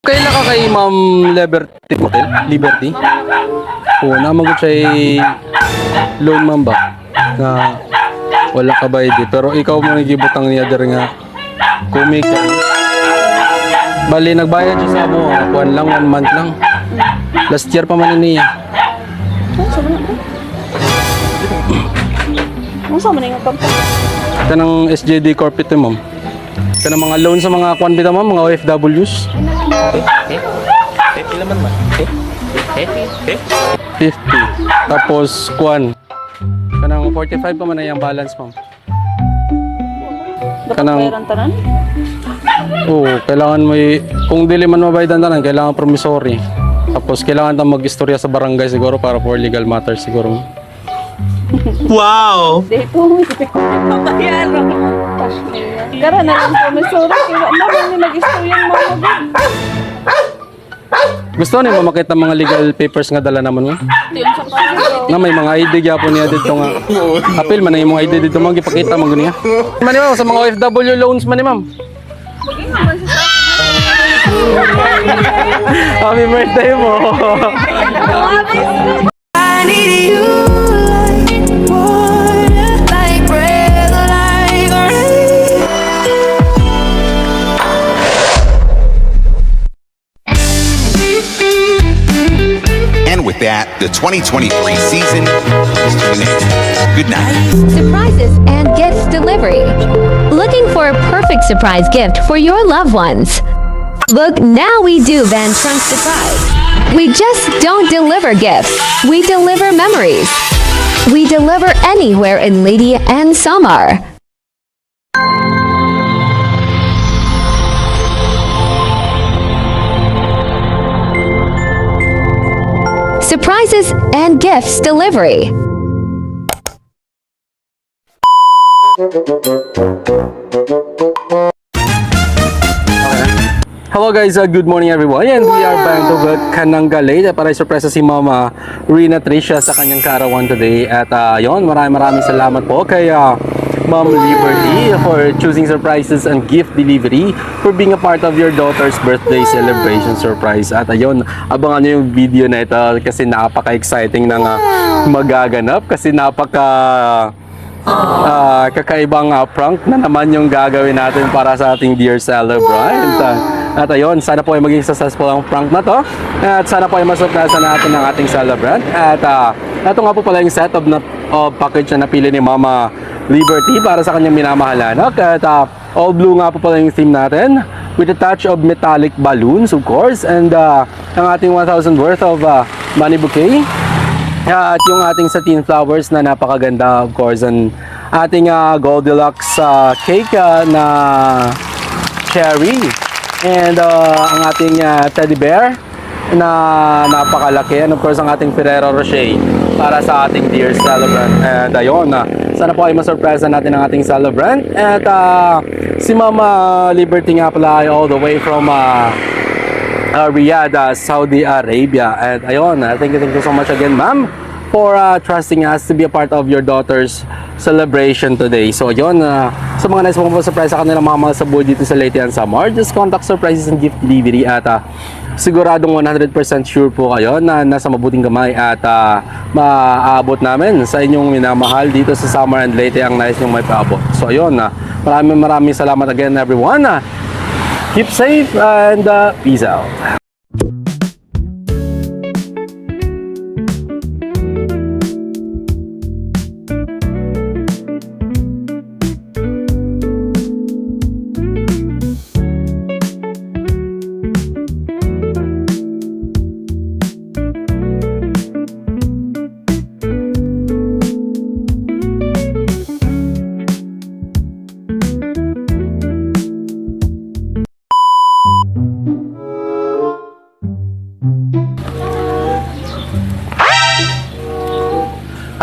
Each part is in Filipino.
Kailan ka kay Ma'am Liberty Hotel? Liberty? Oo, namagod siya loan ma'am ba? Na wala ka ba di. Pero ikaw mo nagibutang niya der nga kumik ka. Bali, nagbayad siya sa mo. Kuwan lang, 1 month lang. Last year pa man niya. Ano sa man yung pagka? Ito ng SJD Corporate ma'am. Ito ng mga loan sa mga kuwan bita ma'am, mga OFWs. 50. Tapos kuwan. Kanang 45 pa man na yung balance ma'am. Dapat Kanang- bayaran tanan? Oo, kailangan may kung dili man mabayad ang tanan, kailangan promissory. Tapos kailangan tayong mag-istorya sa barangay siguro para for legal matters siguro. Wow! Di po, papayaran. Kara na lang po, may sorry. Kaya naman ni mag-istorya yung mga gud. Gusto niyo makita mga legal papers nga dala naman mo? Yun sa pagkakaroon. Nga may mga ID gyapon niya dito nga. Apil man na yung mga ID dito mga gipakita man guniya. Man ni ma'am sa mga OFW loans man ni ma'am. Maging naman siya sa Happy birthday mo. I need you like water, like breath, like rain. And with that, the 2023 season is to an end. Good night. Surprises and gifts delivery. Looking for a perfect surprise gift for your loved ones? Look, now we do Van Trunk Surprise. We just don't deliver gifts, we deliver memories. We deliver anywhere in Lady and Samar. Surprises and gifts delivery. Hello guys, good morning everyone. And we are back to Kananggalay para surpresa si Mama Rina Tricia sa kanyang kaarawan today. At yon, maraming salamat po kay Ma'am Liberty for choosing surprises and gift delivery for being a part of your daughter's birthday celebration surprise. At ayun, abangan nyo yung video na ito kasi napaka-exciting na nga magaganap kasi kakaibang prank na naman yung gagawin natin para sa ating dear celebrant. At ayun, sana po ay maging successful ang prank na to. At sana po ay masurpresa natin ng ating celebrant. At ito nga po pala yung set of package na napili ni Mama Liberty para sa kanyang minamahal anak. At all blue nga po pala yung theme natin with a touch of metallic balloons of course. And ang ating 1,000 worth of money bouquet. At yung ating satin flowers na napakaganda of course. And ating Goldilocks cake na cherry. And ang ating teddy bear na napakalaki. And of course ang ating Ferrero Rocher para sa ating dear celebrant. And ayun, sana po ay masurpresa natin ang ating celebrant. At si Mama Liberty nga pala ay all the way from Riyadh, Saudi Arabia. And ayun, thank you so much again ma'am for trusting us to be a part of your daughter's celebration today. So yun, sa mga nais mong surprise sa kanilang mga sa buhay dito sa Leyte and Samar, just contact Surprises and Gift Delivery at siguradong 100% sure po kayo na nasa mabuting kamay at maaabot namin sa inyong minamahal dito sa Samar and Leyte ang nais nyong may paabot. So yun, maraming salamat again everyone. Keep safe and peace out.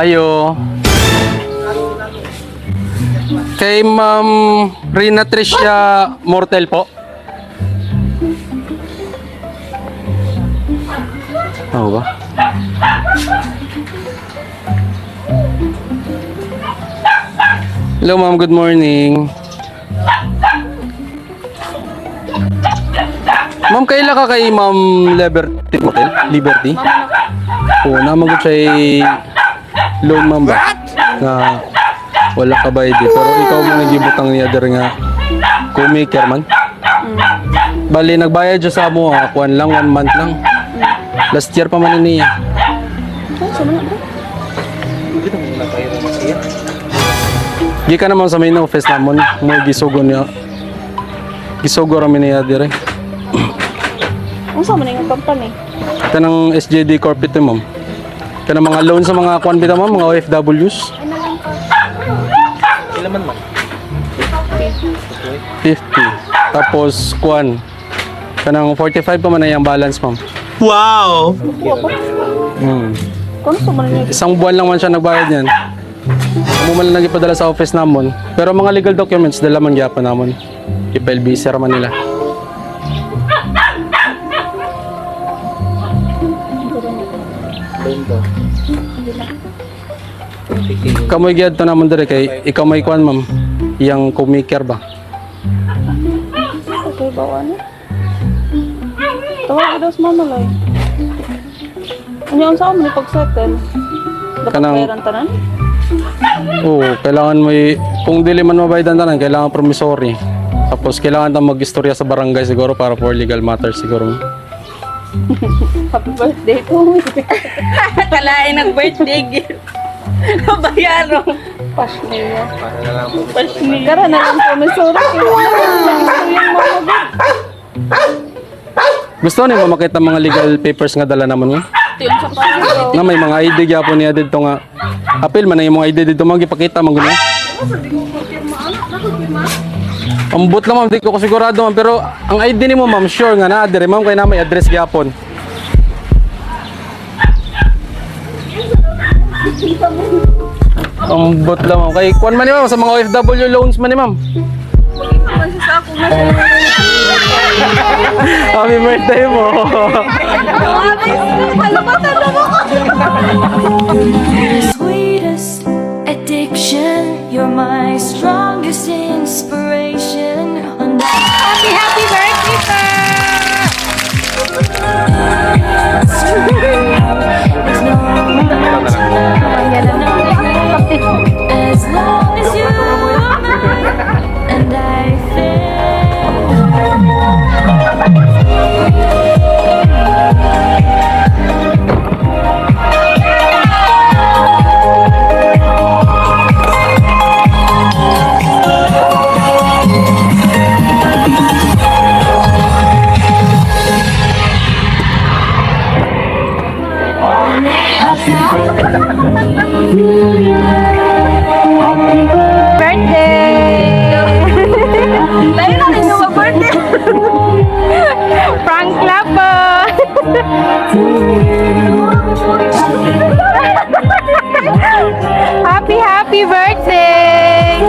Ayo. Kay Ma'am Rina Tricia Mortel po. Oo ba? Hello ma'am, good morning. Ma'am, kaila ka kay Ma'am Liberty Hotel? Liberty? Oo, namagod siya loan, ma'am ba? Na wala ka ba di? Pero ikaw mo nagibutang niya der nga kumaker man. Bali, nagbayad siya sa mo, kuwan lang, 1 month lang. Last year pa man niya. Di ka naman sa main office namon, mo gisugo niya. Gisugo ramin niya dire. Ang sa man yung company? Kanang SJD Corporate, ma'am. Kanang mga loan sa mga kuwan bitaw, ma'am, mga OFWs. Ilan man? 50. Tapos kuwan. Kanang 45 pa man na yung balance, ma'am. Wow! Kung sa man yung Isang buwan lang man siya nagbayad niyan. Mo man lang nagipadala sa office namon. Pero mga legal documents dala man gyapon namon. I-file visa man nila. Kamoy gyud to namon dire kay ikaw may kuan, ma'am. Yang co-maker ba? okay ba ano? Tawag ko daw sa mamalay. Ano ang saan mo pag-settle? Dapat Kanang- bayaran tanan? Oo, kailangan may kung dili man mabayad ang tanan, kailangan promissory. Tapos kailangan tang mag-istorya sa barangay siguro para for legal matters siguro. Happy birthday to me. Kalain ng birthday gift. Bayaran. Pash niya. Pash niya. Kara na lang po. May sorry. Yung mga bag. Gusto niyo mo makita mga legal papers nga dala naman mo? Ito yung sa pasok. Na may mga ID gyapon niya dito nga. Apil man na yung mga ID dito mo gipakita man guno. Ambot lang, ma'am, di ko sigurado, ma'am, pero ang ID ni mo, ma'am, sure nga na dire, ma'am, kay na may address gyapon. Ambot lang, ma'am. Kay kuan man ni ma'am sa mga OFW loans man ni ma'am. Happy birthday mo. Sweetest addiction, you're my strongest inspiration. Happy birthday, sir! There's no as long as you are mine, and I Birthday! Tayo na rin yung birthday. Prank clap po! Happy birthday!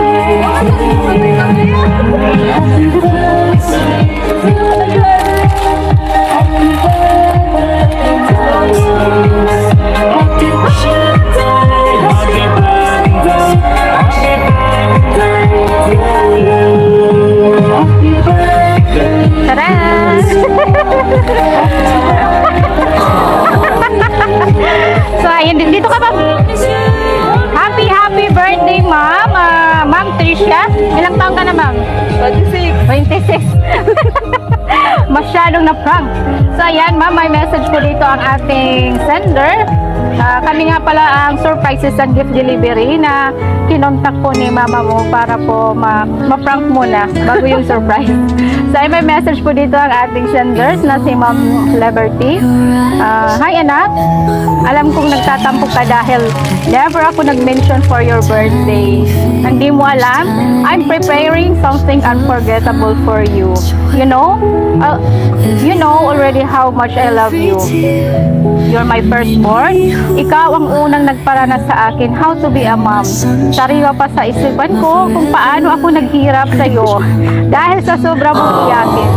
Tara! So, ayun, dito ka ba? Happy birthday, ma'am. Ma'am Tricia. Ilang taon ka na, ma'am? 26. Masyadong na-prank. So, ayan, ma'am, may message po dito ang ating sender. Kami nga pala ang surprises and gift delivery na kinontak po ni mama mo para po ma-prank muna bago yung surprise. So, ay may message po dito ang ating senders na si Ma'am Liberty. Hi anak, alam kong nagtatampo ka dahil never ako nag-mention for your birthday. Hindi mo alam, I'm preparing something unforgettable for you. You know already how much I love you. You're my firstborn. Ikaw ang unang nagparanas sa akin how to be a mom. Sariwa pa sa isipan ko kung paano ako naghirap sa iyo dahil sa sobra mong iyakin.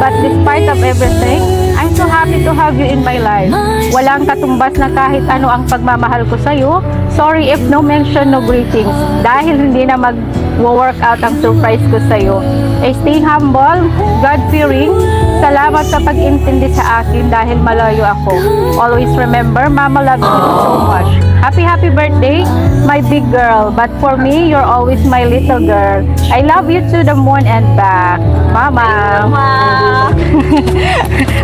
But despite of everything, I'm so happy to have you in my life. Walang katumbas na kahit ano ang pagmamahal ko sa iyo. Sorry if no mention, no greetings. Dahil hindi na work out ang surprise ko sa'yo. Stay humble, God-fearing. Salamat sa pag-intindi sa akin dahil malayo ako. Always remember, Mama loves you so much. Happy birthday, my big girl. But for me, you're always my little girl. I love you to the moon and back. Mama.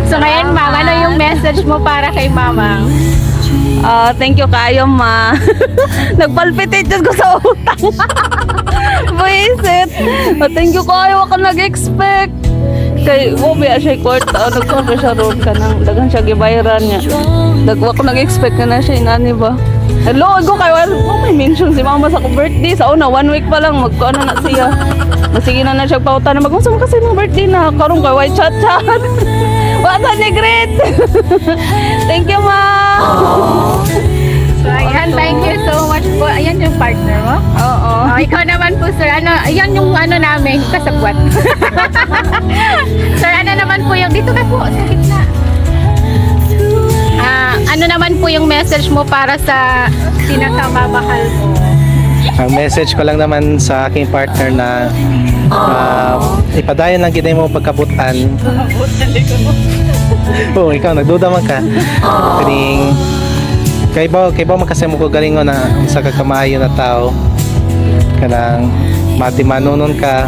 So ngayon, Mama, ano yung message mo para kay Mama? Thank you kayo, ma. Nagpalpitate dyan ko sa utang. Buisit. Thank you kayo, waka nag-expect. Kay, biya siya kwarta. Nagkwarta siya roon ka nang dagan siya gibayaran niya. Dagwa ko nag-expect ka na siya, inani ba? Hello, ko kayo. May mention si mama sa birthday. Sa una, 1 week pa lang, magkano na siya. Sige na siya pauta na mag-usap kasi ng birthday na. Karong kayo, white chat-chat. Wata ni great. Thank you, ma. So, ayan, thank you so much po. Ayan yung partner mo. Oo. Ikaw naman po, sir. Ayan yung namin, kasabwat. Sir, ano naman po yung, dito ka po, sa gitna. Ano naman po yung message mo para sa pinakamamahal mo? Ang message ko lang naman sa aking partner na ipadayon lang ginay mo pagkabutan. Oo, ikaw nagduda man ka. Kaning kay ba makasay mo ko galingon na sa kakamaayo na tao. Kanang matimanunon ka,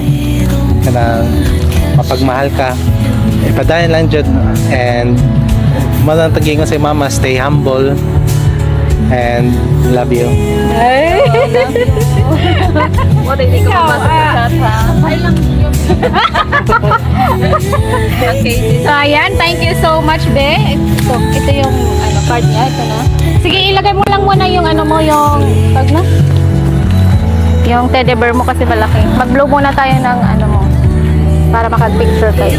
kanang mapagmahal ka. Ipadayon lang jud and malang tagingon sa mama, stay humble and love you. What hindi ko mabasa sa chat, ha? So, ayan, thank you so much, Be. Ito yung card niya, ito na. Sige, ilagay mo lang muna yung yung tag na. Yung teddy bear mo kasi malaki. Mag-blow muna tayo ng mo para makapicture tayo.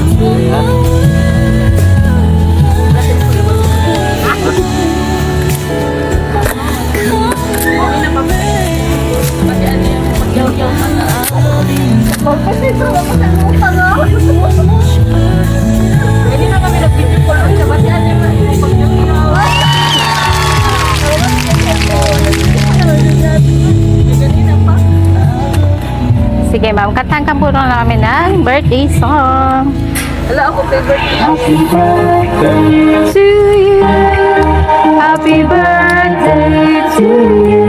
Sige, ma'am. Kantahan ka po namin ng birthday song. Wala ako favorite. To you. Happy birthday to you.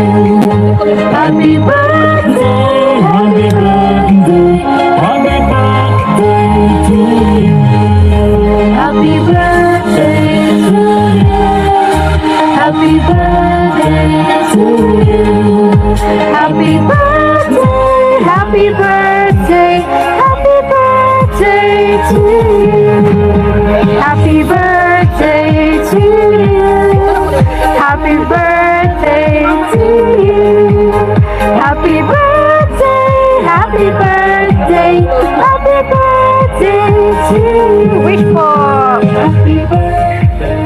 Happy birthday. Happy birthday. Happy birthday to you. Happy birthday to you. Happy birthday to you. Happy birthday. Happy birthday. Happy birthday to you. Happy birthday to you. Happy birthday to you. Happy birthday. Happy birthday. Happy birthday to you. Wish po. Happy birthday.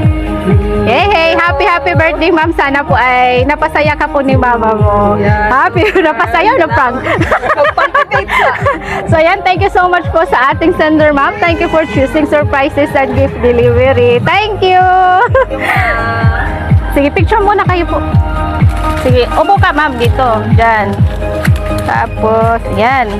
Hey, happy birthday, ma'am. Sana po ay napasaya ka po ni mama mo. Happy, napasaya na prank. So yan, thank you so much po sa ating sender, ma'am. Thank you for choosing surprises and gift delivery. Thank you. Sige, picture muna kayo po. Sige, upo ka, ma'am, dito. Diyan. Tapos, yan.